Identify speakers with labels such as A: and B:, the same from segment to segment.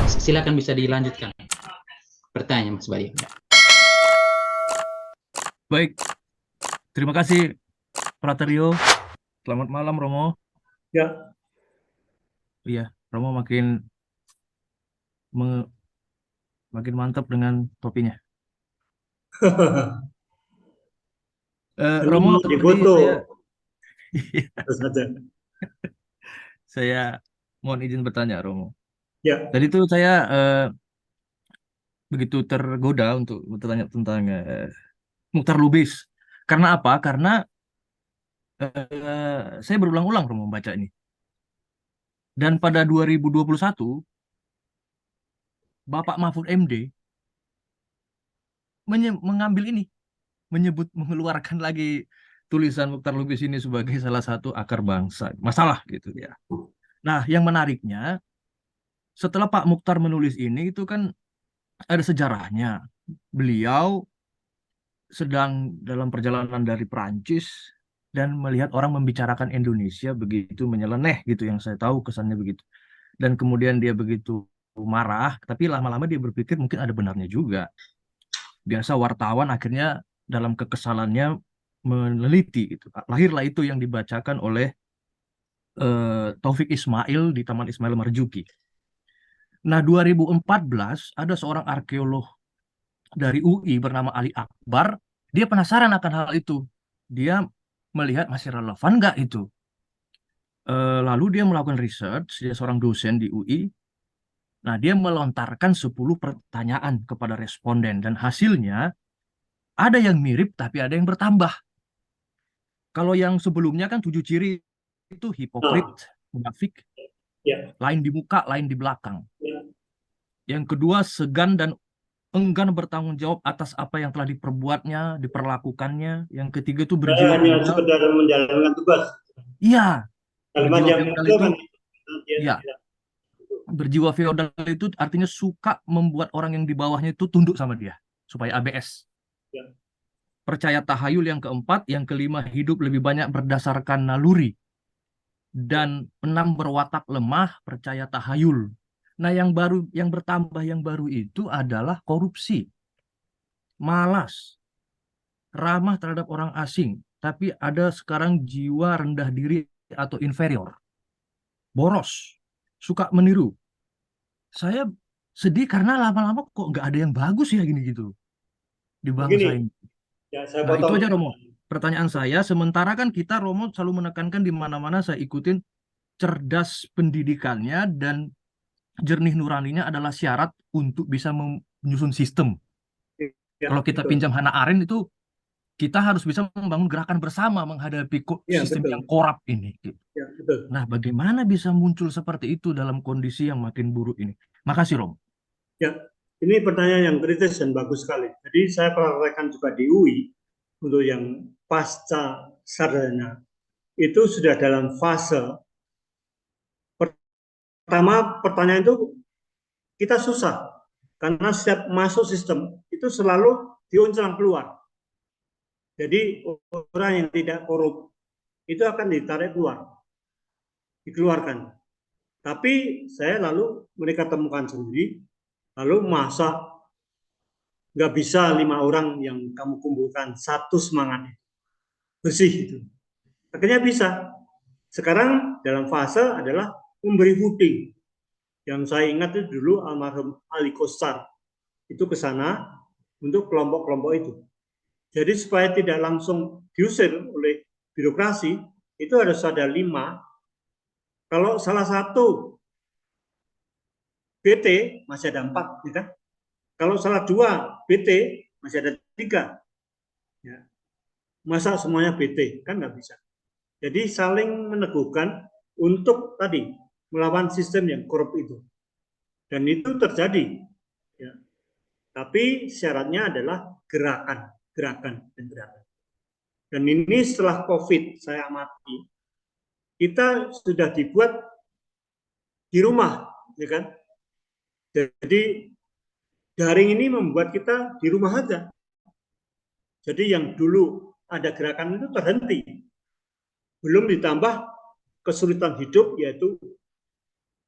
A: Silakan bisa dilanjutkan pertanyaan Mas Bayu.
B: Baik, terima kasih Praterio. Selamat malam Romo.
C: Ya,
B: Iya, Romo makin mantap dengan topinya.
C: ini
B: Romo,
C: mau
B: tadi
C: difoto terus saja.
B: saya mohon izin bertanya Romo.
C: Ya,
B: Tadi itu saya begitu tergoda untuk bertanya tentang Muchtar Lubis. Karena apa? Karena saya berulang-ulang Romo membaca ini. Dan pada 2021, Bapak Mahfud MD mengambil ini, mengeluarkan lagi tulisan Muchtar Lubis ini sebagai salah satu akar bangsa. Masalah gitu ya. Nah, yang menariknya, setelah Pak Muchtar menulis ini, itu kan ada sejarahnya. Beliau sedang dalam perjalanan dari Perancis dan melihat orang membicarakan Indonesia begitu menyeleneh gitu, yang saya tahu kesannya begitu. Dan kemudian dia begitu marah, tapi lama-lama dia berpikir mungkin ada benarnya juga. Biasa wartawan akhirnya dalam kekesalannya meneliti gitu. Lahirlah itu yang dibacakan oleh Taufik Ismail di Taman Ismail Marzuki. Nah, 2014 ada seorang arkeolog dari UI bernama Ali Akbar. Dia penasaran akan hal itu. Dia melihat masih relevan nggak itu. Lalu dia melakukan research, dia seorang dosen di UI. Nah, dia melontarkan 10 pertanyaan kepada responden dan hasilnya ada yang mirip tapi ada yang bertambah. Kalau yang sebelumnya kan 7 ciri itu hipokrit,
C: nah,
B: munafik,
C: ya,
B: lain di muka, lain di belakang.
C: ya.
B: Yang kedua segan dan enggan bertanggung jawab atas apa yang telah diperbuatnya, diperlakukannya. Yang ketiga itu
C: Saya
B: berjiwa
C: hanya
B: feodal.
C: sekedar menjalankan tugas.
B: Iya,
C: Kalimat
B: berjiwa
C: yang
B: feodal
C: itu
B: itu,
C: kan dia
B: ya,
C: tidak.
B: berjiwa feodal itu artinya suka membuat orang yang di bawahnya itu tunduk sama dia, supaya ABS.
C: Ya,
B: Percaya tahayul yang keempat, yang kelima hidup lebih banyak berdasarkan naluri,
C: ya.
B: dan enam berwatak lemah, percaya tahayul. Nah, yang baru, yang bertambah yang baru itu adalah korupsi, malas, ramah terhadap orang asing, tapi ada sekarang jiwa rendah diri atau inferior, boros, suka meniru. Saya sedih karena lama-lama kok nggak ada yang bagus ya gini gitu di bangsa
C: Begini,
B: ini.
C: ya saya
B: Nah, itu
C: potong.
B: aja Romo. Pertanyaan saya, sementara kan kita Romo selalu menekankan di mana-mana saya ikutin cerdas pendidikannya dan jernih nuraninya adalah syarat untuk bisa menyusun sistem.
C: Ya,
B: Kalau kita
C: betul.
B: pinjam Hannah Arendt itu kita harus bisa membangun gerakan bersama menghadapi
C: Ya,
B: sistem yang
C: betul.
B: korup ini, gitu.
C: Ya, betul.
B: Nah, bagaimana bisa muncul seperti itu dalam kondisi yang makin buruk ini? Makasih, Rom.
C: Ya, ini pertanyaan yang kritis dan bagus sekali. Jadi saya praktekkan juga di UI untuk yang pasca sarjana itu sudah dalam fase pertama. Pertanyaan itu kita susah karena setiap masuk sistem itu selalu diuncang keluar. Jadi orang yang tidak korup itu akan ditarik keluar, dikeluarkan. Tapi saya lalu mereka temukan sendiri, lalu masa nggak bisa 5 orang yang kamu kumpulkan satu semangat bersih itu. Akhirnya bisa. Sekarang dalam fase adalah memberi footing. Yang saya ingat itu dulu almarhum Ali Kostar itu ke sana untuk kelompok-kelompok itu. Jadi supaya tidak langsung diusir oleh birokrasi, itu harus ada 5. Kalau salah satu BT masih ada 4, ya kan? Kalau salah 2 BT masih ada 3. Ya. Masa semuanya BT? Kan nggak bisa. Jadi saling meneguhkan untuk tadi melawan sistem yang korup itu. Dan itu terjadi. Ya. Tapi syaratnya adalah gerakan, gerakan, dan gerakan. Dan ini setelah COVID saya amati, kita sudah dibuat di rumah, ya kan? Jadi daring ini membuat kita di rumah saja. Jadi yang dulu ada gerakan itu terhenti. Belum ditambah kesulitan hidup, yaitu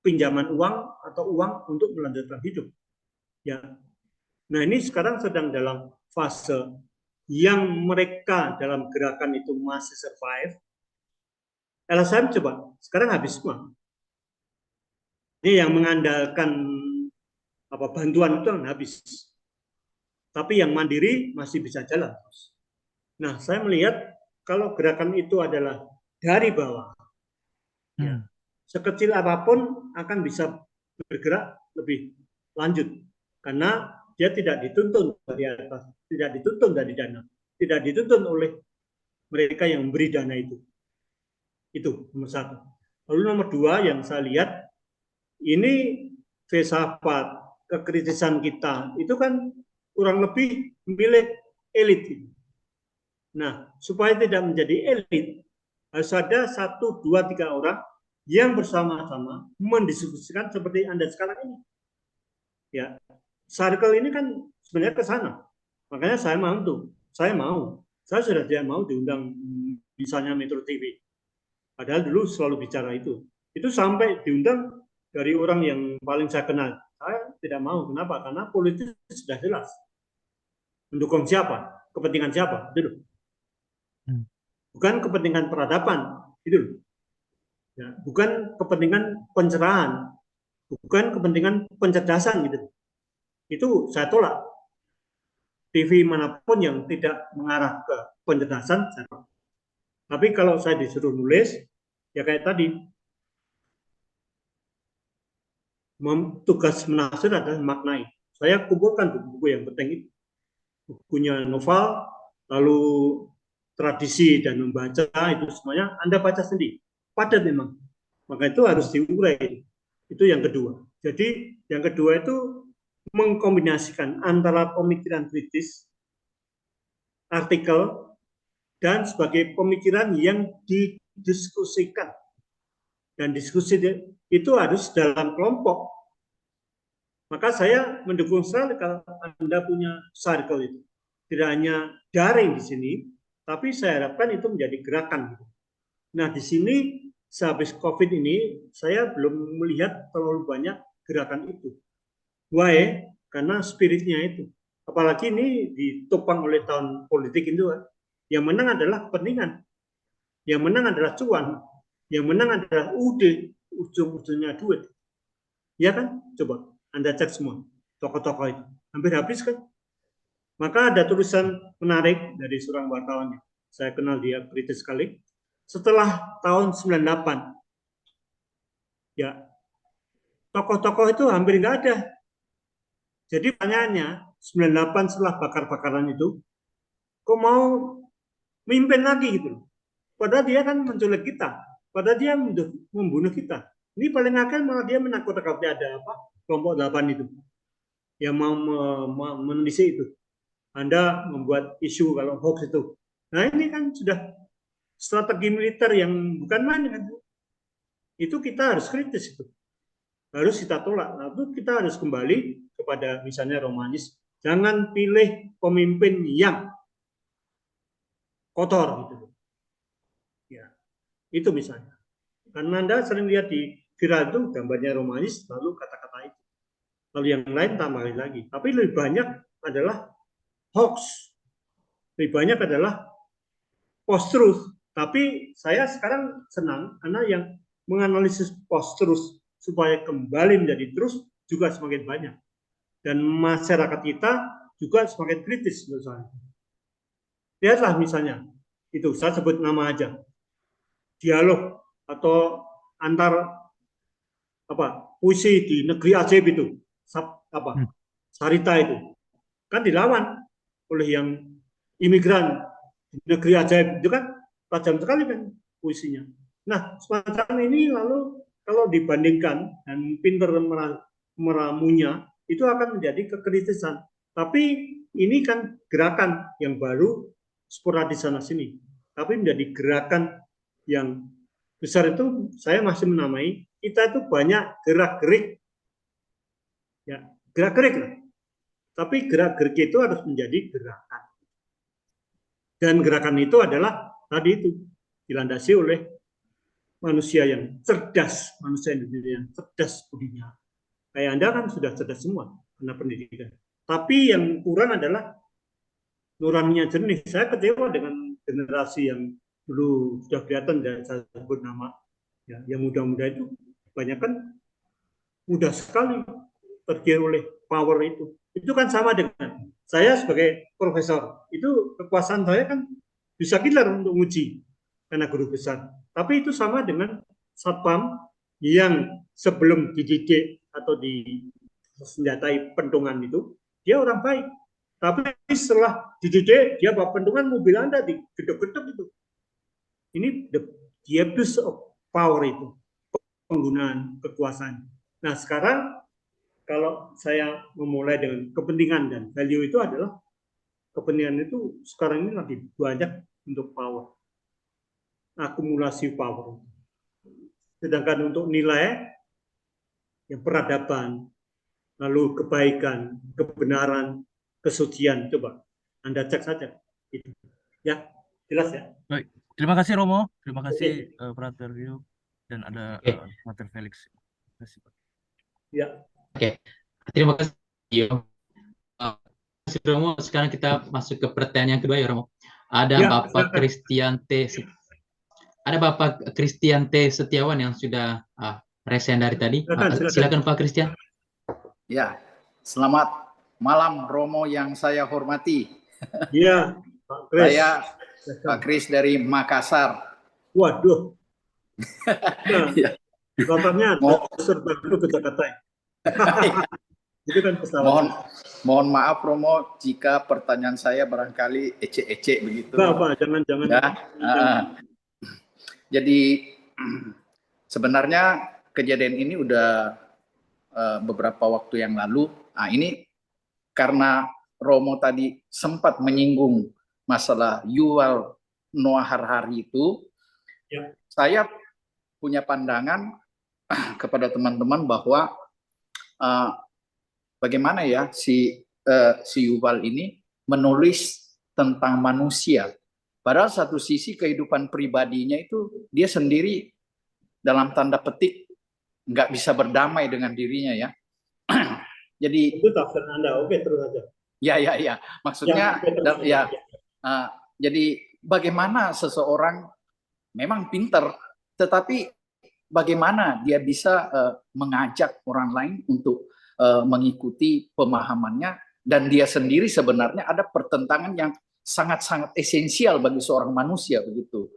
C: pinjaman uang atau uang untuk melanjutkan hidup. Ya. Nah, ini sekarang sedang dalam fase yang mereka dalam gerakan itu masih survive. LSM coba sekarang habis semua. Ini yang mengandalkan bantuan itu habis. Tapi yang mandiri masih bisa jalan. Nah, saya melihat kalau gerakan itu adalah dari bawah, ya, sekecil apapun akan bisa bergerak lebih lanjut karena dia tidak dituntun dari atas, tidak dituntun dari dana, tidak dituntun oleh mereka yang memberi dana itu. Itu nomor satu. Lalu nomor dua yang saya lihat ini filsafat kekritisan kita itu kan kurang lebih milik elit. Nah, supaya tidak menjadi elit, harus ada 1, 2, 3 orang yang bersama-sama mendiskusikan seperti Anda sekarang ini. Ya, circle ini kan sebenarnya ke sana. Makanya saya mau tuh, saya sudah tidak mau diundang misalnya Metro TV. Padahal dulu selalu bicara itu. Itu sampai diundang dari orang yang paling saya kenal. Saya tidak mau. Kenapa? Karena politik sudah jelas. Mendukung siapa? Kepentingan siapa? Itu. Bukan kepentingan peradaban, itu. Ya, bukan kepentingan pencerahan, bukan kepentingan pencerdasan, gitu. Itu saya tolak. TV manapun yang tidak mengarah ke pencerdasan, saya tolak. Tapi kalau saya disuruh nulis, ya kayak tadi, tugas menafsir adalah maknai. Saya kumpulkan buku yang penting itu. Bukunya novel, lalu tradisi dan membaca itu semuanya Anda baca sendiri. Padat memang. Maka itu harus diurai. Itu yang kedua. Jadi yang kedua itu mengkombinasikan antara pemikiran kritis, artikel, dan sebagai pemikiran yang didiskusikan. Dan diskusi itu harus dalam kelompok. Maka saya mendukung sekali kalau Anda punya circle itu. Tidak hanya daring di sini, tapi saya harapkan itu menjadi gerakan. Nah, di sini sehabis COVID ini, saya belum melihat terlalu banyak gerakan itu. Why? Karena spiritnya itu. Apalagi ini ditopang oleh tahun politik itu. Yang menang adalah kepentingan. Yang menang adalah cuan. Yang menang adalah ujung-ujungnya duit. Ya kan? Coba Anda cek semua. Tokoh-tokoh itu. Hampir habis kan? Maka ada tulisan menarik dari seorang wartawan. Saya kenal dia kritis sekali. Setelah tahun 98, ya tokoh-tokoh itu hampir nggak ada. Jadi pertanyaannya, 98 setelah bakar-bakaran itu, kok mau mimpin lagi gitu? Padahal dia kan menculik kita, padahal dia membunuh kita. Ini paling akan malah dia menakut-nakuti ada kelompok 8 itu yang mau menulis itu. Anda membuat isu kalau hoax itu. Nah, ini kan sudah strategi militer yang bukan main kan. Itu kita harus kritis itu. Harus kita tolak. Nah, itu kita harus kembali kepada misalnya Romanis. Jangan pilih pemimpin yang kotor gitu. Ya. Itu misalnya. Karena Anda sering lihat di viral itu gambarnya Romanis lalu kata-kata itu. Lalu yang lain tambahin lagi. Tapi lebih banyak adalah hoax. Lebih banyak adalah post-truth. Tapi saya sekarang senang karena yang menganalisis post-truth supaya kembali menjadi terus juga semakin banyak. Dan masyarakat kita juga semakin kritis menurut saya. Lihatlah misalnya, itu saya sebut nama aja. Dialog atau antar puisi di negeri ajaib itu. Sarita itu. Kan dilawan oleh yang imigran di negeri ajaib itu kan tajam sekali kan puisinya. Nah, semacam ini lalu kalau dibandingkan dan pinter meramunya itu akan menjadi kekritisan. Tapi ini kan gerakan yang baru sporadis sana sini. Tapi menjadi gerakan yang besar itu saya masih menamai kita itu banyak gerak-gerik. Ya, gerak-gerik lah. Tapi gerak-gerik itu harus menjadi gerakan. Dan gerakan itu adalah tadi itu dilandasi oleh manusia yang cerdas, manusia Indonesia yang cerdas budinya. Kayak Anda kan sudah cerdas semua karena pendidikan. Tapi yang kurang adalah nuraninya jernih. Saya kecewa dengan generasi yang dulu sudah kelihatan, dan saya sebut nama ya, yang muda-muda itu kebanyakan mudah sekali tergiur oleh power itu. Itu kan sama dengan saya sebagai profesor, itu kekuasaan saya kan bisa killer untuk uji karena guru besar. Tapi itu sama dengan satpam yang sebelum dididik atau disenjatai pentungan itu, dia orang baik. Tapi setelah dididik, dia bawa pentungan, mobil Anda digedok-gedok itu. Ini the abuse of power itu, penggunaan kekuasaan. Nah sekarang kalau saya memulai dengan kepentingan dan value itu adalah kepentingan itu sekarang ini lagi banyak untuk power, akumulasi power. Sedangkan untuk nilai yang peradaban, lalu kebaikan, kebenaran, kesucian, coba Anda cek saja. Itu. Ya, jelas ya.
B: Baik, terima kasih Romo, terima kasih Frater Rio dan ada Frater Felix. Terima kasih, Pak.
C: Ya.
A: Oke, terima kasih. Romo, sekarang kita masuk ke pertanyaan yang kedua ya Romo. Ada
C: Ya,
A: Bapak Christian T. Setiawan yang sudah resen dari tadi. Silakan Pak Christian.
D: Ya, selamat malam Romo yang saya hormati.
C: Iya, Pak Kris.
D: Saya Pak Kris dari Makassar.
C: Waduh. Nah, bapaknya profesor baru ke Jakarta. Itu kan pesawat.
D: Mohon maaf Romo jika pertanyaan saya barangkali ecek-ecek begitu.
C: Pak, jangan.
D: Ya, jadi sebenarnya kejadian ini udah beberapa waktu yang lalu. Nah, ini karena Romo tadi sempat menyinggung masalah Yuval Noah Harari itu, ya. Saya punya pandangan kepada teman-teman bahwa bagaimana ya si Yuval ini menulis tentang manusia. Padahal satu sisi kehidupan pribadinya itu dia sendiri dalam tanda petik nggak bisa berdamai dengan dirinya ya. Jadi
C: itu tafsir Anda, oke terus aja.
D: Ya. Maksudnya jadi bagaimana seseorang memang pintar, tetapi bagaimana dia bisa mengajak orang lain untuk mengikuti pemahamannya, dan dia sendiri sebenarnya ada pertentangan yang sangat-sangat esensial bagi seorang manusia begitu.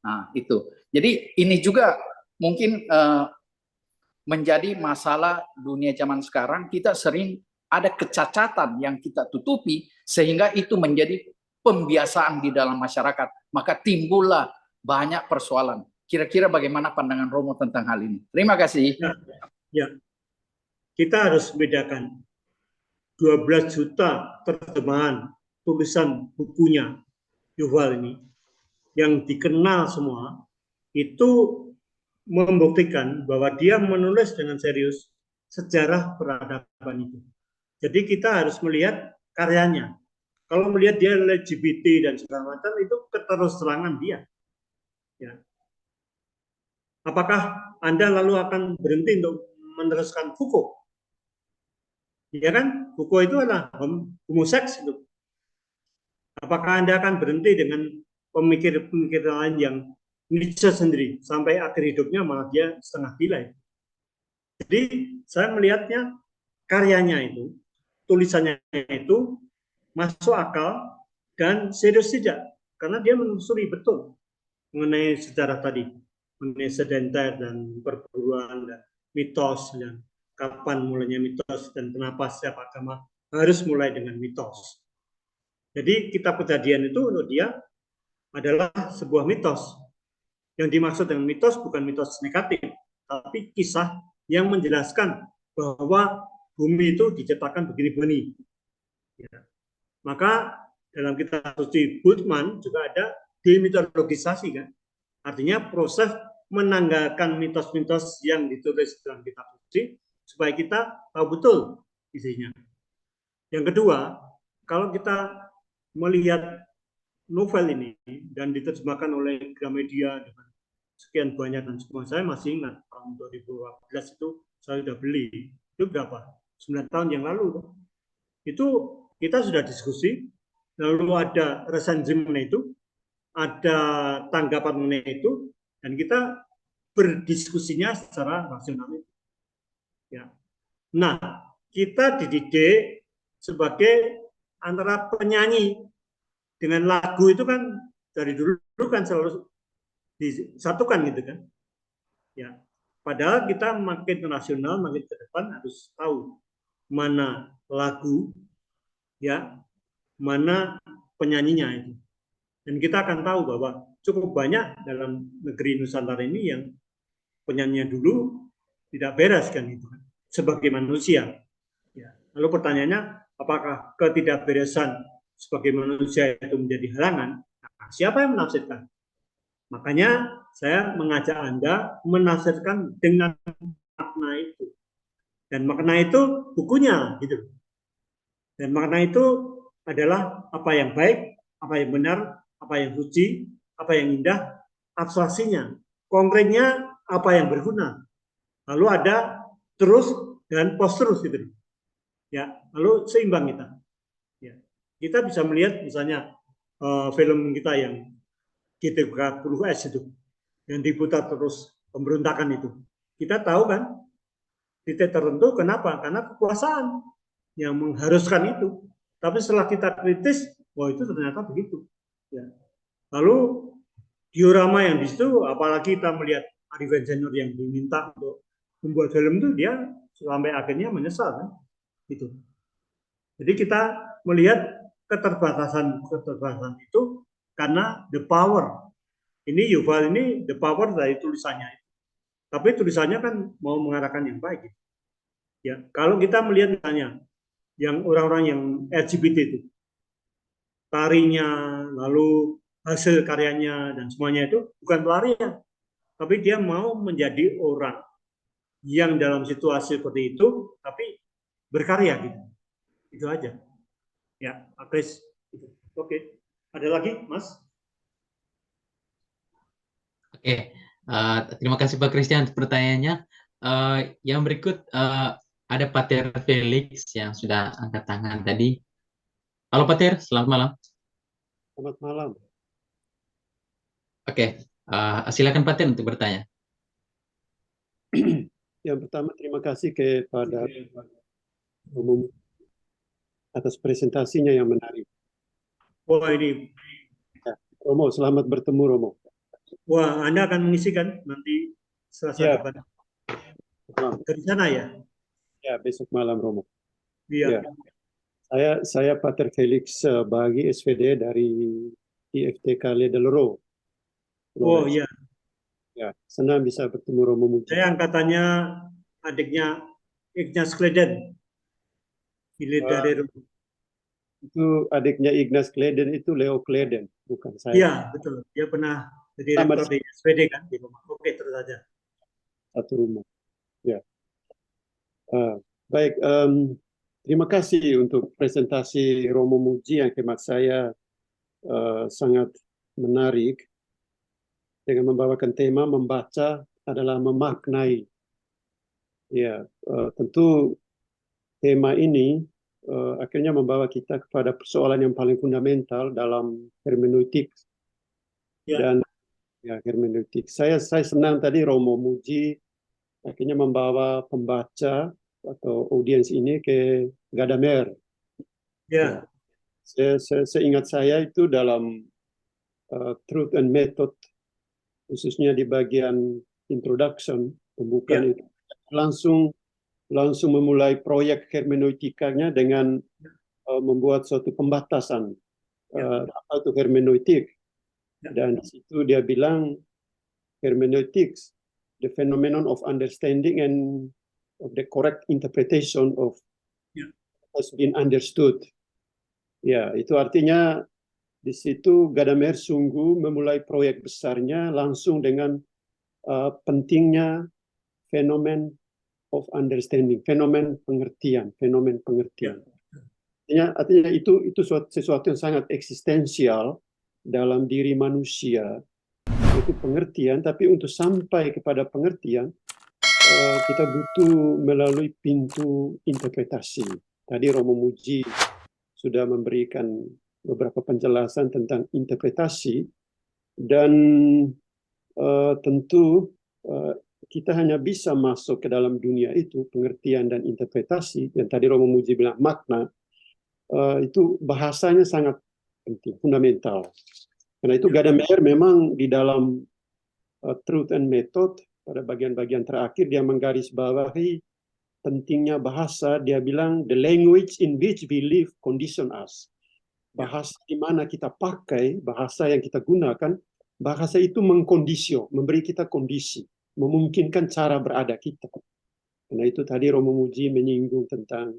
D: Nah, itu. Jadi ini juga mungkin menjadi masalah dunia zaman sekarang. Kita sering ada kecacatan yang kita tutupi sehingga itu menjadi pembiasaan di dalam masyarakat. Maka timbullah banyak persoalan. Kira-kira bagaimana pandangan Romo tentang hal ini? Terima kasih.
C: Ya. Kita harus bedakan 12 juta terjemahan tulisan bukunya Yuval ini yang dikenal semua, itu membuktikan bahwa dia menulis dengan serius sejarah peradaban itu. Jadi kita harus melihat karyanya. Kalau melihat dia LGBT dan segala macam, itu keterus-terangan dia. Ya. Apakah Anda lalu akan berhenti untuk meneruskan Foucault? Ya kan, Foucault itu adalah homoseks itu. Apakah Anda akan berhenti dengan pemikir-pemikir lain yang Nietzsche sendiri sampai akhir hidupnya malah dia setengah gila. Jadi saya melihatnya karyanya itu, tulisannya itu masuk akal dan serius tidak, karena dia menelusuri betul mengenai sejarah tadi, mengenai sedenter dan perburuan dan mitos, dan kapan mulainya mitos dan kenapa setiap agama harus mulai dengan mitos. Jadi kitab Kejadian itu untuk dia adalah sebuah mitos. Yang dimaksud dengan mitos bukan mitos negatif, tapi kisah yang menjelaskan bahwa bumi itu diciptakan begini-begini. Ya. Maka dalam kitab suci Bultmann juga ada demitologisasi kan. Artinya proses menanggalkan mitos-mitos yang ditulis dalam kitab suci supaya kita tahu betul isinya. Yang kedua, kalau kita melihat novel ini dan diterjemahkan oleh Gramedia dengan sekian banyak dan semua. Saya masih ingat tahun 2014 itu saya sudah beli. Itu berapa? 9 tahun yang lalu. Itu kita sudah diskusi, lalu ada resensi mengenai itu, ada tanggapan mengenai itu, dan kita berdiskusinya secara rasional. Ya. Nah, kita dididik sebagai antara penyanyi dengan lagu itu kan dari dulu kan selalu disatukan gitu kan. Ya. Padahal kita makin nasional, makin ke depan harus tahu mana lagu, ya, mana penyanyinya itu. Dan kita akan tahu bahwa cukup banyak dalam negeri Nusantara ini yang penyanyinya dulu tidak beres kan itu kan, sebagai manusia. Ya. Lalu pertanyaannya, apakah ketidakberesan sebagai manusia itu menjadi halangan? Nah, siapa yang menafsirkan? Makanya saya mengajak Anda menafsirkan dengan makna itu. Dan makna itu bukunya gitu. Dan makna itu adalah apa yang baik, apa yang benar, apa yang suci, apa yang indah, abstraksinya. Konkretnya apa yang berguna. Lalu ada terus dan post terus gitu. Ya, lalu seimbang kita. Ya. Kita bisa melihat misalnya film kita yang G30S itu, yang diputar terus pemberontakan itu. Kita tahu kan titik tertentu kenapa? Karena kekuasaan yang mengharuskan itu. Tapi setelah kita kritis, wah itu ternyata begitu. Ya. Lalu diorama yang di situ, apalagi kita melihat Arifin Senior yang diminta untuk membuat film itu, dia sampai akhirnya menyesal kan? Gitu. Jadi kita melihat keterbatasan itu karena the power. Ini Yuval ini the power dari tulisannya. Tapi tulisannya kan mau mengarahkan yang baik. Ya, kalau kita melihat misalnya yang orang-orang yang LGBT itu, tarinya, lalu hasil karyanya dan semuanya itu bukan pelarian, tapi dia mau menjadi orang yang dalam situasi seperti itu, tapi berkarya gitu. Itu aja. Ya, Pak Kris. Oke. Ada lagi, Mas?
A: Oke. Terima kasih Pak Christian untuk pertanyaannya. Yang berikut ada Pater Felix yang sudah angkat tangan tadi. Halo Pater, selamat malam.
E: Selamat malam.
A: Oke, silakan Pater untuk bertanya.
E: Yang pertama, terima kasih kepada umum atas presentasinya yang menarik.
C: Wah, ini.
E: Ya, Romo, selamat bertemu Romo.
C: Wah, Anda akan mengisi kan nanti Selasa depan. Dari sana ya?
E: Ya, besok malam Romo.
C: Iya.
E: Ya. Saya Pater Felix Bagi SVD dari IFTK Ledelero.
C: Oh iya.
E: Ya, senang bisa bertemu Romo Muji.
C: Saya angkatannya adiknya Ignaz Kleden.
E: Itu adiknya Ignaz Kleden itu Leo Kleden, bukan saya.
C: Iya, betul. Dia pernah jadi rektor di SPD kan di rumah. Oke, terus saja.
E: Satu rumah. Ya. Baik, terima kasih untuk presentasi Romo Muji yang hemat saya sangat menarik dengan membawakan tema membaca adalah memaknai. Ya, tentu tema ini akhirnya membawa kita kepada persoalan yang paling fundamental dalam hermeneutik. Ya. Dan ya, hermeneutik. Saya senang tadi Romo Muji akhirnya membawa pembaca atau audiens ini ke Gadamer.
C: Ya.
E: Seingat saya itu dalam Truth and Method, khususnya di bagian introduction, pembukaan itu, langsung memulai proyek hermeneutikanya dengan membuat suatu pembatasan apa itu hermeneutik. Dan di situ dia bilang hermeneutics, the phenomenon of understanding and of the correct interpretation of has been understood. Ya, itu artinya di situ Gadamer sungguh memulai proyek besarnya langsung dengan pentingnya fenomen of understanding, fenomen pengertian. Artinya itu sesuatu yang sangat eksistensial dalam diri manusia yaitu pengertian, tapi untuk sampai kepada pengertian, kita butuh melalui pintu interpretasi. Tadi Romo Muji sudah memberikan beberapa penjelasan tentang interpretasi, dan tentu kita hanya bisa masuk ke dalam dunia itu, pengertian dan interpretasi, yang tadi Romo Muji bilang makna, itu bahasanya sangat penting, fundamental. Karena itu Gadamer memang di dalam Truth and Method, pada bagian-bagian terakhir dia menggarisbawahi pentingnya bahasa. Dia bilang, the language in which we live condition us. Bahasa di mana kita pakai, bahasa yang kita gunakan, bahasa itu mengkondisio, memberi kita kondisi, memungkinkan cara berada kita. Karena itu tadi Romo Muji menyinggung tentang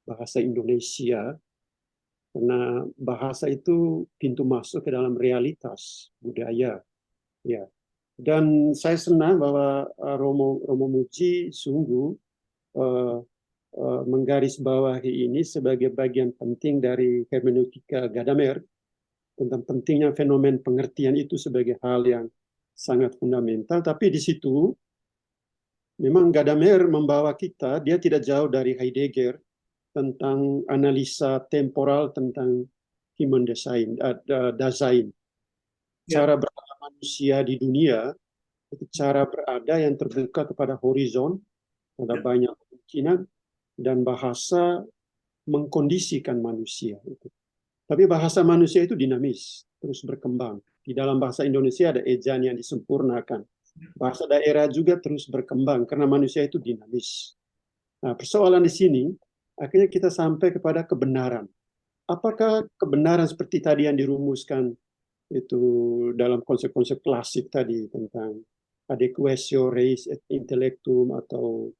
E: bahasa Indonesia, karena bahasa itu pintu masuk ke dalam realitas budaya. Ya. Dan saya senang bahwa Romo Muji sungguh menggarisbawahi ini sebagai bagian penting dari hermeneutika Gadamer, tentang pentingnya fenomen pengertian itu sebagai hal yang sangat fundamental. Tapi di situ memang Gadamer membawa kita, dia tidak jauh dari Heidegger tentang analisa temporal tentang human design, Dasein. Cara berada manusia di dunia, itu cara berada yang terbuka kepada horizon, ada banyak kemungkinan, dan bahasa mengkondisikan manusia. Tapi bahasa manusia itu dinamis, terus berkembang. Di dalam bahasa Indonesia ada ejaan yang disempurnakan. Bahasa daerah juga terus berkembang, karena manusia itu dinamis. Nah, persoalan di sini, akhirnya kita sampai kepada kebenaran. Apakah kebenaran seperti tadi yang dirumuskan itu dalam konsep-konsep klasik tadi tentang adequatio res et intellectum atau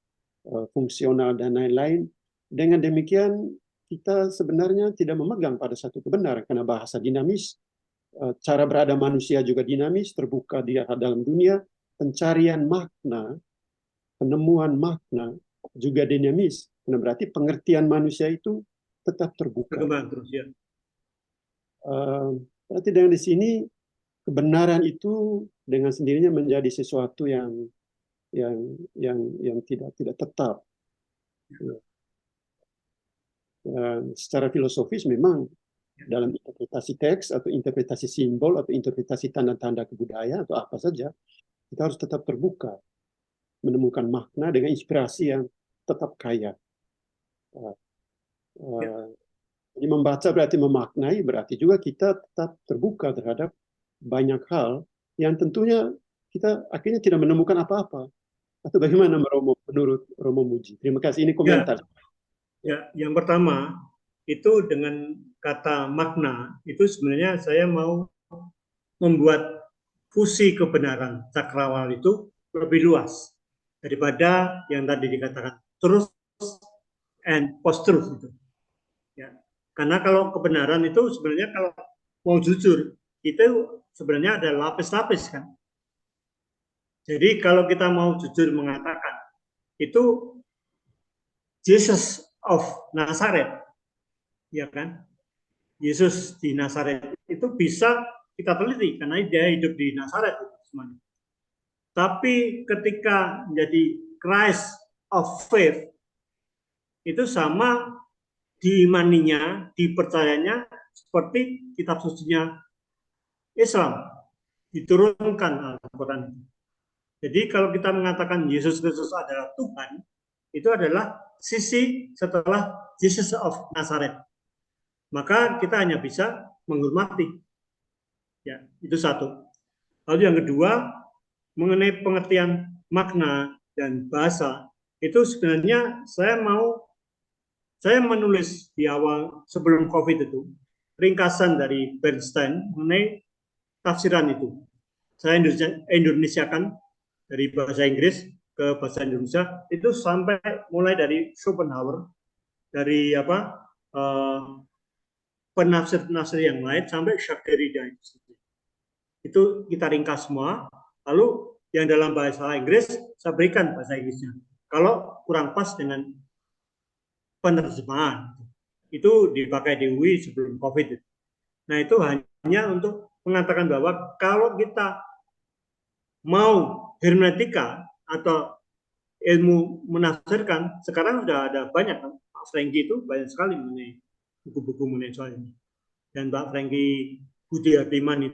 E: fungsional dan lain-lain. Dengan demikian kita sebenarnya tidak memegang pada satu kebenaran, karena bahasa dinamis, cara berada manusia juga dinamis, terbuka di dalam dunia, pencarian makna, penemuan makna juga dinamis. Nah, berarti pengertian manusia itu tetap terbuka.
C: Terus, ya.
E: Berarti dengan di sini kebenaran itu dengan sendirinya menjadi sesuatu yang tidak tetap. Secara filosofis memang dalam interpretasi teks atau interpretasi simbol atau interpretasi tanda-tanda kebudayaan atau apa saja, kita harus tetap terbuka menemukan makna dengan inspirasi yang tetap kaya. Jadi membaca berarti memaknai, berarti juga kita tetap terbuka terhadap banyak hal yang tentunya kita akhirnya tidak menemukan apa-apa. Atau bagaimana menurut Romo Muji? Terima kasih, ini komentar.
C: Ya, yang pertama itu dengan kata makna itu sebenarnya saya mau membuat fusi kebenaran cakrawala itu lebih luas daripada yang tadi dikatakan truth and post-truth itu. Ya. Karena kalau kebenaran itu sebenarnya kalau mau jujur itu sebenarnya ada lapis-lapis kan. Jadi kalau kita mau jujur mengatakan itu Jesus of Nazareth, ya kan? Yesus di Nazaret itu bisa kita teliti karena dia hidup di Nazaret semuanya. Tapi ketika menjadi Christ of faith itu sama diimaninya, dipercayanya seperti kitab sucinya Islam diturunkan Al-Quran. Jadi kalau kita mengatakan Yesus Kristus adalah Tuhan, itu adalah sisi setelah Jesus of Nazareth. Maka kita hanya bisa menghormati. Ya, itu satu. Lalu yang kedua, mengenai pengertian makna dan bahasa, itu sebenarnya saya menulis di awal sebelum COVID itu ringkasan dari Bernstein mengenai tafsiran itu. Saya Indonesiakan dari bahasa Inggris ke bahasa Indonesia itu sampai mulai dari Schopenhauer, dari penafsir-penafsir yang lain sampai Jacques Derrida. Itu kita ringkas semua. Lalu yang dalam bahasa Inggris saya berikan bahasa Inggrisnya. Kalau kurang pas dengan penerjemahan, itu dipakai di UI sebelum COVID. Nah itu hanya untuk mengatakan bahwa kalau kita mau hermeneutika atau ilmu menafsirkan, sekarang sudah ada banyak kan. Pak Franky itu banyak sekali mengenai buku-buku mengenai soal ini. Dan Pak Franky Budi Hardiman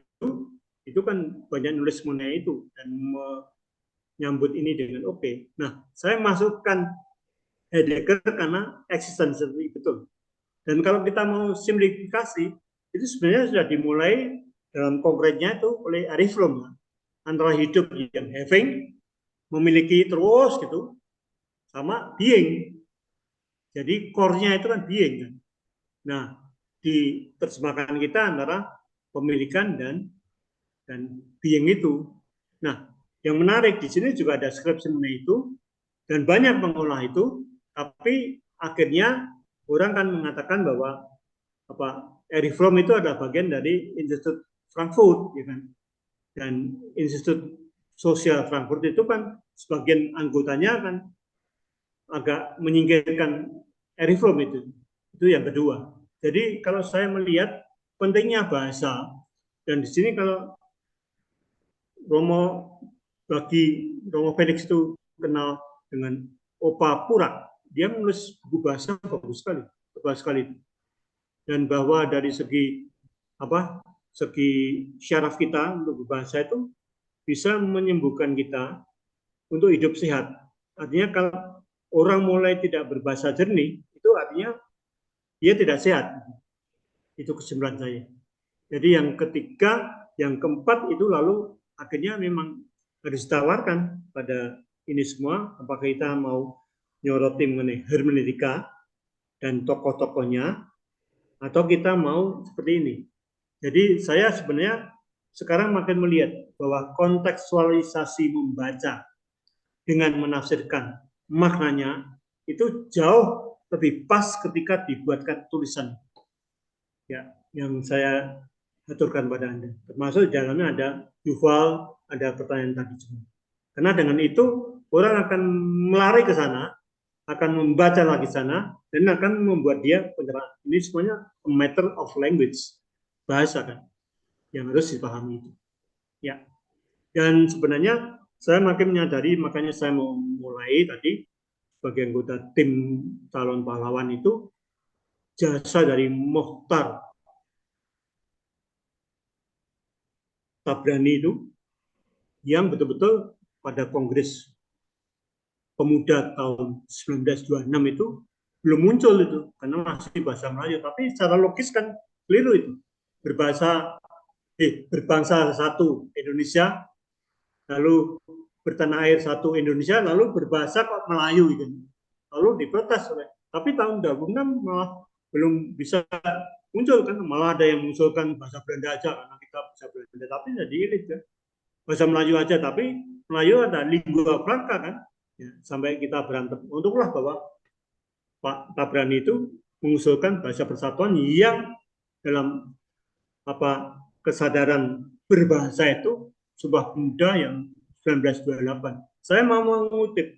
C: itu kan banyak nulis mengenai itu dan menyambut ini dengan oke. Nah, saya masukkan Heidegger karena eksistensialisme betul. Dan kalau kita mau simplifikasi, itu sebenarnya sudah dimulai dalam konkretnya itu oleh Erich Fromm, antara hidup yang having, memiliki terus gitu, sama being. Jadi core-nya itu kan being kan. Nah, diterjemahkan kita antara pemilikan dan being itu. Nah, yang menarik di sini juga ada skripsi mengenai itu dan banyak mengolah itu, tapi akhirnya orang kan mengatakan bahwa Erich Fromm itu adalah bagian dari Institut Frankfurt, ya kan? Dan Institut Sosial Frankfurt itu kan sebagian anggotanya kan agak menyingkirkan Erich Fromm itu yang kedua. Jadi kalau saya melihat pentingnya bahasa, dan di sini kalau Romo Felix itu kenal dengan Opa Pura, dia menulis buku bahasa bagus sekali. Dan bahwa dari segi syaraf kita untuk berbahasa itu bisa menyembuhkan kita untuk hidup sehat. Artinya kalau orang mulai tidak berbahasa jernih, itu artinya dia tidak sehat. Itu kesimpulan saya. Jadi yang ketiga, yang keempat itu lalu akhirnya memang harus ditawarkan pada ini semua, apakah kita mau nyoroti mengenai hermeneutika dan tokoh-tokohnya, atau kita mau seperti ini. Jadi saya sebenarnya sekarang makin melihat bahwa kontekstualisasi membaca dengan menafsirkan maknanya itu jauh lebih pas ketika dibuatkan tulisan. Ya, yang saya aturkan pada Anda. Termasuk di dalamnya ada Yuval, ada pertanyaan tadi semua. Karena dengan itu orang akan melari ke sana, akan membaca lagi sana, dan akan membuat dia penyerah. Ini semuanya a matter of language, bahasa kan, yang harus dipahami itu. Ya, dan sebenarnya saya makin menyadari, makanya saya mau mulai tadi sebagai anggota tim calon pahlawan itu jasa dari Mokhtar Tabrani itu yang betul-betul pada Kongres Pemuda tahun 1926 itu belum muncul itu karena masih bahasa Melayu, tapi secara logis kan keliru itu. Berbangsa satu Indonesia, lalu bertanah air satu Indonesia, lalu berbahasa kok Melayu gitu. Lalu diprotes oleh. Tapi tahun 2006 malah belum bisa muncul kan, malah ada yang mengusulkan bahasa Belanda aja karena kita bisa Belanda, tapi jadi irit kan. Bahasa Melayu aja, tapi Melayu ada lingua franca kan. Ya, sampai kita berantem. Untunglah bahwa Pak Tabrani itu mengusulkan bahasa persatuan yang dalam kesadaran berbahasa itu Sumpah Pemuda yang 1928. Saya mau mengutip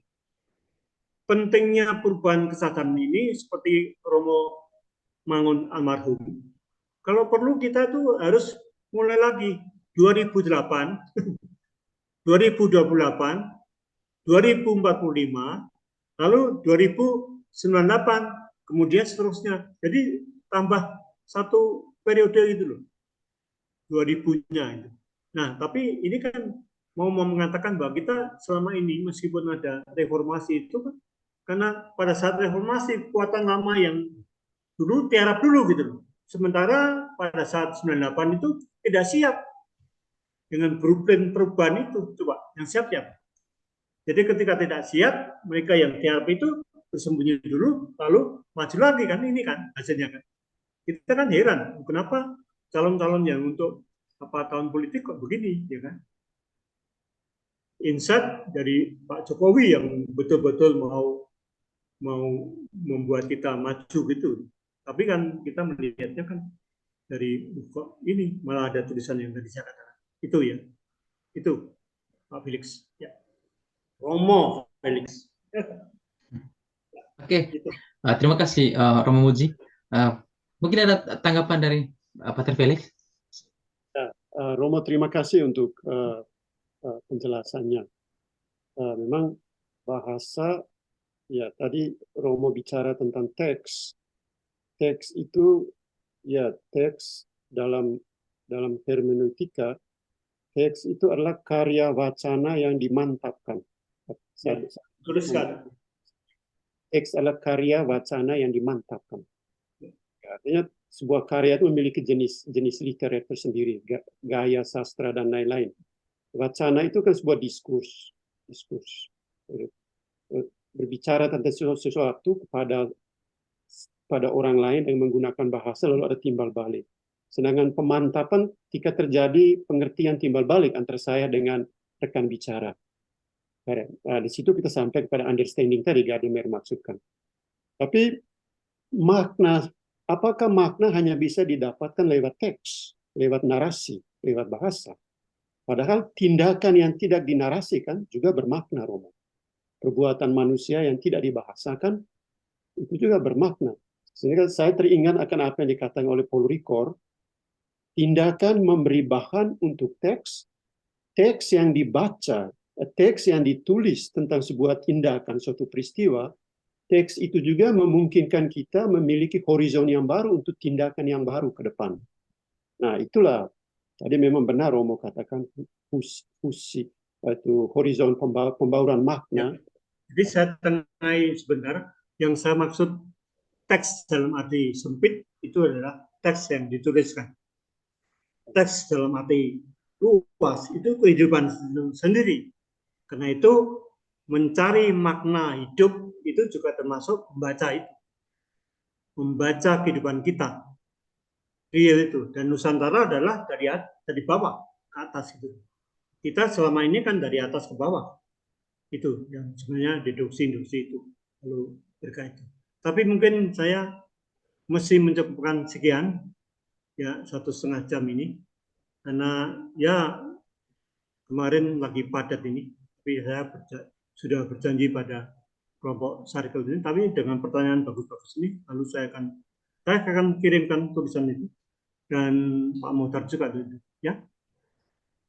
C: pentingnya perubahan kesadaran ini seperti Romo Mangun almarhum. Kalau perlu kita tuh harus mulai lagi 2008, 2028, 2045, lalu 2098, kemudian seterusnya. Jadi tambah satu periode itu loh, 2000-nya itu. Nah, tapi ini kan mau mengatakan bahwa kita selama ini meskipun ada reformasi itu kan, karena pada saat reformasi kekuatan lama yang dulu tiarap dulu gitu loh. Sementara pada saat 98 itu tidak siap dengan blueprint perubahan itu. Coba yang siap siapa? Jadi ketika tidak siap, mereka yang tiarap itu bersembunyi dulu, lalu maju lagi kan, ini kan hasilnya kan. Kita kan heran, kenapa calon-calon yang untuk tahun politik kok begini, ya kan? Insight dari Pak Jokowi yang betul-betul mau membuat kita maju gitu. Tapi kan kita melihatnya kan dari kok ini malah ada tulisan yang tadi saya katakan. Itu ya. Itu Pak Felix. Ya. Romo Felix.
A: Oke. Terima kasih Romo Muji. Mungkin ada tanggapan dari Pater Felix?
E: Romo, terima kasih untuk penjelasannya. Memang bahasa, ya tadi Romo bicara tentang teks. Teks itu, ya teks dalam hermeneutika, teks itu adalah karya wacana yang dimantapkan.
C: Ya, tuliskan.
E: Teks adalah karya wacana yang dimantapkan. Artinya sebuah karya itu memiliki jenis literer tersendiri, gaya sastra dan lain-lain. Wacana itu kan sebuah diskurs, berbicara tentang sesuatu pada orang lain yang menggunakan bahasa lalu ada timbal balik. Sedangkan pemantapan jika terjadi pengertian timbal balik antara saya dengan rekan bicara. Nah, di situ kita sampai kepada understanding tadi Gadamer maksudkan. Tapi apakah makna hanya bisa didapatkan lewat teks, lewat narasi, lewat bahasa? Padahal tindakan yang tidak dinarasikan juga bermakna, Romo. Perbuatan manusia yang tidak dibahasakan itu juga bermakna. Sehingga saya teringat akan apa yang dikatakan oleh Paul Ricoeur, tindakan memberi bahan untuk teks yang dibaca, teks yang ditulis tentang sebuah tindakan, suatu peristiwa, teks itu juga memungkinkan kita memiliki horizon yang baru untuk tindakan yang baru ke depan. Nah, itulah tadi memang benar Romo katakan fusi itu horizon pembauran makna.
C: Jadi saya tengahi sebentar, yang saya maksud teks dalam arti sempit itu adalah teks yang dituliskan. Teks dalam arti luas itu kehidupan sendiri. Karena itu mencari makna hidup itu juga termasuk membaca itu. Membaca kehidupan kita. Real itu. Dan Nusantara adalah dari bawah ke atas itu. Kita selama ini kan dari atas ke bawah. Itu yang sebenarnya deduksi-deduksi itu. Lalu berkaitan. Tapi mungkin saya mesti mencukupkan sekian. Ya, 1,5 jam ini. Karena ya kemarin lagi padat ini. Tapi saya sudah berjanji pada kelompok Sarkel ini, tapi dengan pertanyaan bagus-bagus ini, lalu saya akan kirimkan tulisan itu dan Pak Muhtar juga itu, ya.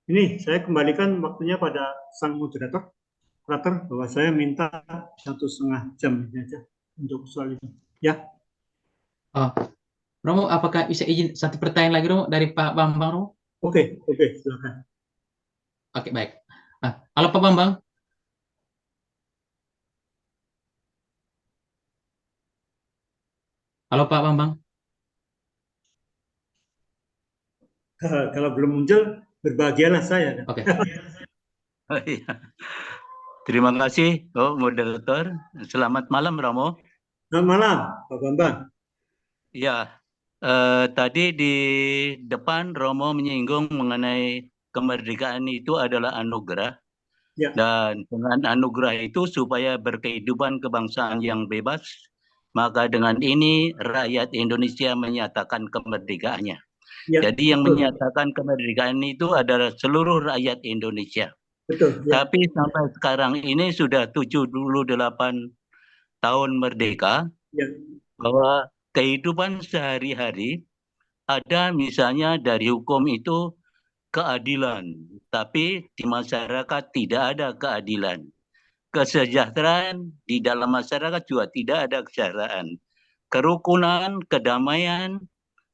C: Ini saya kembalikan waktunya pada sang moderator, bahwa saya minta 1,5 jam ini aja untuk soal itu, ya.
A: Oh, Romo, apakah bisa izin satu pertanyaan lagi, Romo, dari Pak Bambang, Romo?
C: Oke, silakan.
A: Oke, baik. Halo Pak Bambang. Halo Pak Bambang.
C: Kalau belum muncul, berbahagialah saya.
A: Oke.
F: Terima kasih, moderator. Selamat malam, Romo.
C: Selamat malam, Pak Bambang.
F: Ya, tadi di depan Romo menyinggung mengenai kemerdekaan itu adalah anugerah.
C: Ya.
F: Dan dengan anugerah itu supaya berkehidupan kebangsaan yang bebas, maka dengan ini rakyat Indonesia menyatakan kemerdekaannya.
C: Ya,
F: jadi yang
C: betul.
F: menyatakan kemerdekaan itu adalah seluruh rakyat Indonesia.
C: Betul. Ya.
F: Tapi sampai sekarang ini sudah 78 tahun merdeka,
C: ya.
F: Bahwa kehidupan sehari-hari ada misalnya dari hukum itu keadilan, tapi di masyarakat tidak ada keadilan. Kesejahteraan di dalam masyarakat juga tidak ada kesejahteraan. Kerukunan, kedamaian,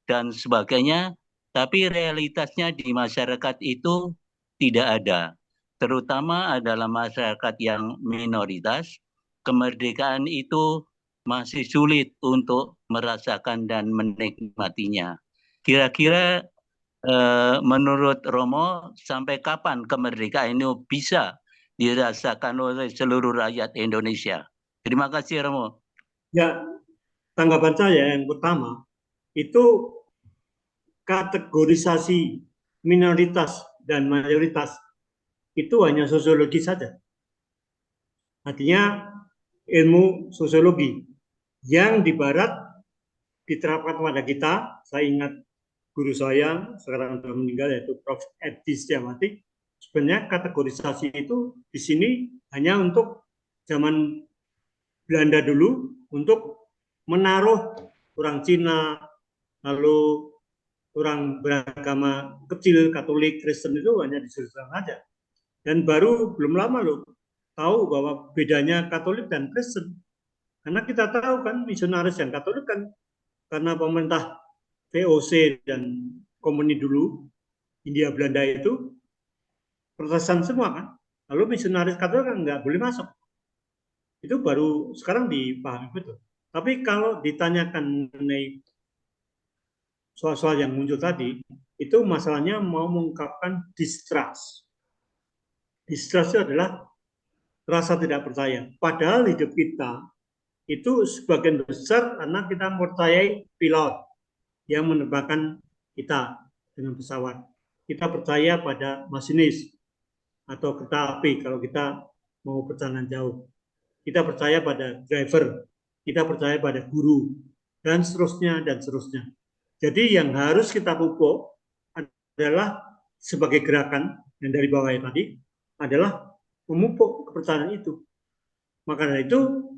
F: dan sebagainya, tapi realitasnya di masyarakat itu tidak ada. Terutama adalah masyarakat yang minoritas, kemerdekaan itu masih sulit untuk merasakan dan menikmatinya. Kira-kira menurut Romo, sampai kapan kemerdekaan ini bisa dirasakan oleh seluruh rakyat Indonesia? Terima kasih, Romo.
C: Ya, tanggapan saya yang pertama, itu kategorisasi minoritas dan mayoritas itu hanya sosiologi saja. Artinya ilmu sosiologi yang di barat diterapkan kepada kita. Saya ingat guru saya sekarang sudah meninggal, yaitu Prof. Edi Setiawati. Sebenarnya kategorisasi itu di sini hanya untuk zaman Belanda dulu, untuk menaruh orang Cina, lalu orang beragama kecil, Katolik, Kristen itu hanya disebutkan saja. Dan baru belum lama loh tahu bahwa bedanya Katolik dan Kristen. Karena kita tahu kan misionaris yang Katolik kan karena pemerintah VOC dan komuni dulu, Hindia Belanda itu Protestan semua kan. Lalu misionaris Katolik kan nggak boleh masuk. Itu baru sekarang dipahami betul. Tapi kalau ditanyakan mengenai soal-soal yang muncul tadi, itu masalahnya mau mengungkapkan distrust. Distrust itu adalah rasa tidak percaya. Padahal hidup kita itu sebagian besar karena kita mempercayai pilot yang menerbangkan kita dengan pesawat. Kita percaya pada masinis atau kereta api kalau kita mau perjalanan jauh. Kita percaya pada driver, kita percaya pada guru, dan seterusnya, dan seterusnya. Jadi yang harus kita pupuk adalah sebagai gerakan, dan dari bawahnya tadi, adalah memupuk kepercayaan itu. Maka dari itu,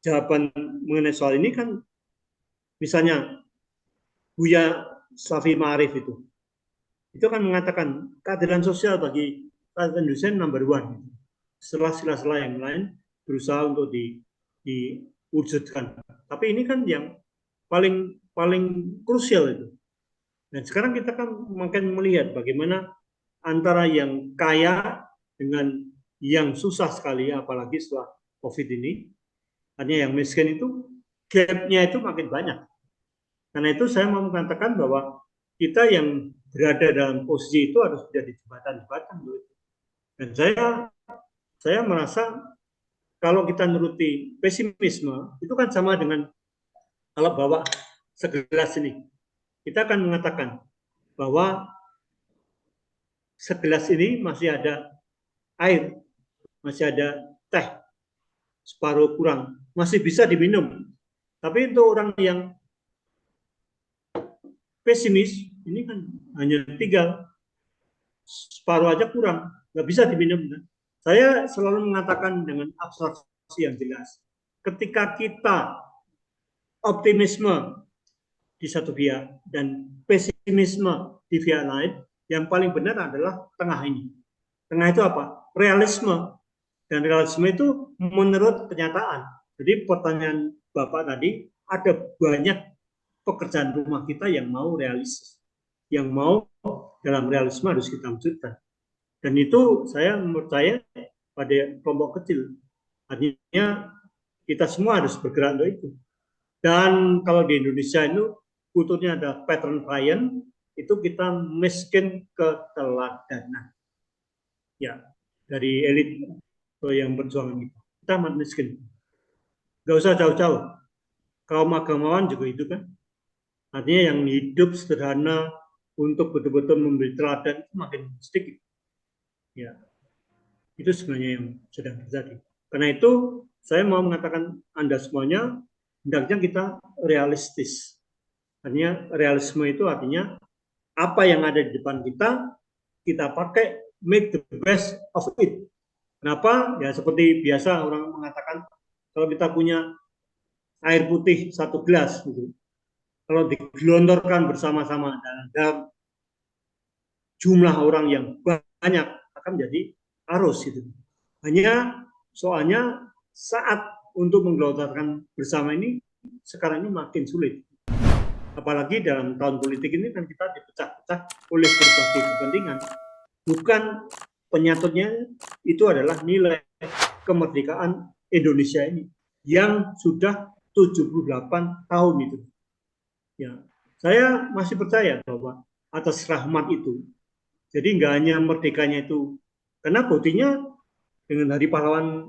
C: jawaban mengenai soal ini kan, misalnya, Buya Slavi Ma'arif itu kan mengatakan keadilan sosial bagi rakyat Indonesia number one. Setelah sila-sila yang lain berusaha untuk diwujudkan. Tapi ini kan yang paling krusial itu. Dan sekarang kita kan makin melihat bagaimana antara yang kaya dengan yang susah sekali, apalagi setelah COVID ini, hanya yang miskin itu gap-nya itu makin banyak. Karena itu saya mau mengatakan bahwa kita yang berada dalam posisi itu harus menjadi jembatan-jembatan. Dan saya merasa kalau kita nuruti pesimisme, itu kan sama dengan kalau bawa segelas ini. Kita akan mengatakan bahwa segelas ini masih ada air, masih ada teh, separuh kurang, masih bisa diminum. Tapi untuk orang yang pesimis, ini kan hanya tinggal separuh aja kurang, nggak bisa diminum. Saya selalu mengatakan dengan abstraksi yang jelas, ketika kita optimisme di satu pihak dan pesimisme di pihak lain, yang paling benar adalah tengah ini. Tengah itu apa? Realisme. Dan realisme itu menurut kenyataan. Jadi pertanyaan Bapak tadi, ada banyak pekerjaan rumah kita yang mau realistis. Yang mau dalam realisme harus kita wujudkan. Dan itu saya percaya pada kelompok kecil. Artinya kita semua harus bergerak untuk itu. Dan kalau di Indonesia itu kulturnya ada pattern client, itu kita miskin keteladanan. Ya, dari elit yang berjuang itu. Kita amat miskin. Gak usah jauh-jauh. Kaum agamawan juga itu kan. Artinya yang hidup sederhana untuk betul-betul memberi teladan itu makin sedikit. Ya, itu sebenarnya yang sedang terjadi. Karena itu saya mau mengatakan Anda semuanya hendaknya kita realistis. Artinya realisme itu artinya apa yang ada di depan kita pakai, make the best of it. Kenapa? Ya seperti biasa orang mengatakan kalau kita punya air putih 1 gelas, gitu. Kalau digelontorkan bersama-sama dalam jumlah orang yang banyak akan menjadi arus itu. Hanya soalnya saat untuk menggelontorkan bersama ini sekarang ini makin sulit. Apalagi dalam tahun politik ini kan kita dipecah-pecah oleh berbagai kepentingan. Bukan penyatunya itu adalah nilai kemerdekaan Indonesia ini yang sudah 78 tahun itu. Ya, saya masih percaya bahwa atas rahmat itu. Jadi nggak hanya merdekanya itu, karena buktinya dengan Hari Pahlawan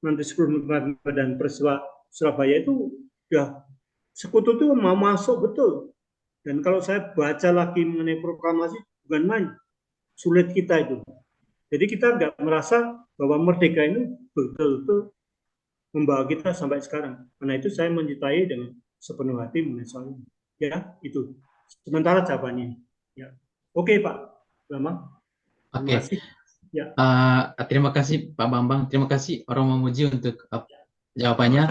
C: nanti 10 November dan peristiwa Surabaya itu sudah sekutu itu mau masuk betul. Dan kalau saya baca lagi mengenai proklamasi, bukan main, sulit kita itu. Jadi kita nggak merasa bahwa merdeka ini betul-betul membawa kita sampai sekarang. Karena itu saya mencintai dengan sepenuh hati mengenai soal ini. Ya, itu. Sementara jawabannya. Ya. Oke, Pak Bambang.
A: Oke.
C: Ya.
A: Terima kasih Pak Bambang. Terima kasih Romo Muji untuk jawabannya.